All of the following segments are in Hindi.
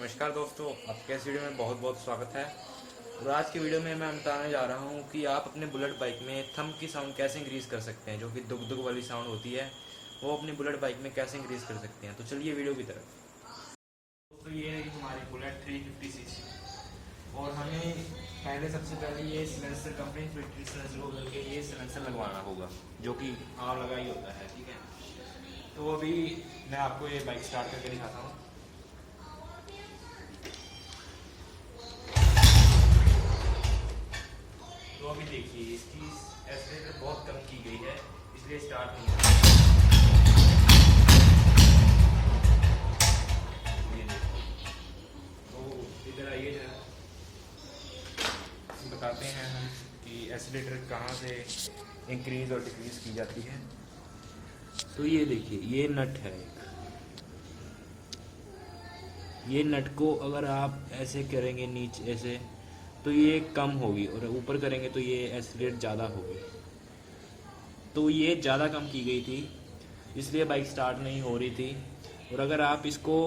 नमस्कार दोस्तों, आपके इस वीडियो में बहुत बहुत स्वागत है। और आज की वीडियो में मैं बताने जा रहा हूं कि आप अपने बुलेट बाइक में थंब की साउंड कैसे इंक्रीज़ कर सकते हैं। जो कि दुग दुग वाली साउंड होती है वो अपनी बुलेट बाइक में कैसे इंक्रीज़ कर सकते हैं। तो चलिए वीडियो की तरफ। दोस्तों ये है कि हमारी बुलेट 350 सीसी और हमें सबसे पहले ये सिलेंसर कंपनी फिल्टर सिलेंसर को करके ये सिलेंसर लगवाना होगा, जो कि आम लगा ही होता है। ठीक है, तो अभी मैं आपको ये बाइक स्टार्ट करके दिखाता हूँ। तो अभी देखिए इसकी एक्सीलेटर बहुत कम की गई है, इसलिए स्टार्ट नहीं हो रहा। ये देखो, तो इधर आइए जरा, बताते हैं हम कि एक्सीलेटर कहाँ से इंक्रीज और डिक्रीज की जाती है। तो ये देखिए, ये नट है एक, ये नट को अगर आप ऐसे करेंगे नीचे ऐसे तो ये कम होगी, और ऊपर करेंगे तो ये एक्सीलेट ज़्यादा होगी। तो ये ज़्यादा कम की गई थी, इसलिए बाइक स्टार्ट नहीं हो रही थी। और अगर आप इसको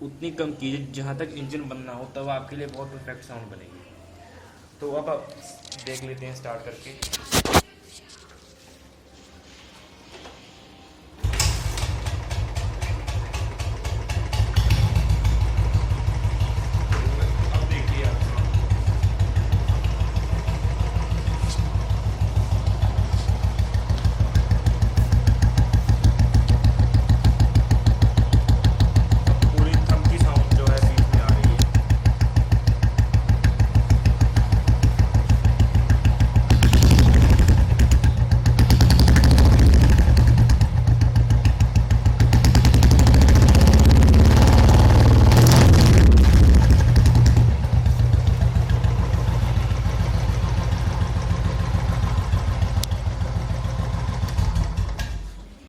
उतनी कम कीजिए जहाँ तक इंजन बंद ना हो, तब आपके लिए बहुत परफेक्ट साउंड बनेगी। तो अब आप देख लेते हैं स्टार्ट करके।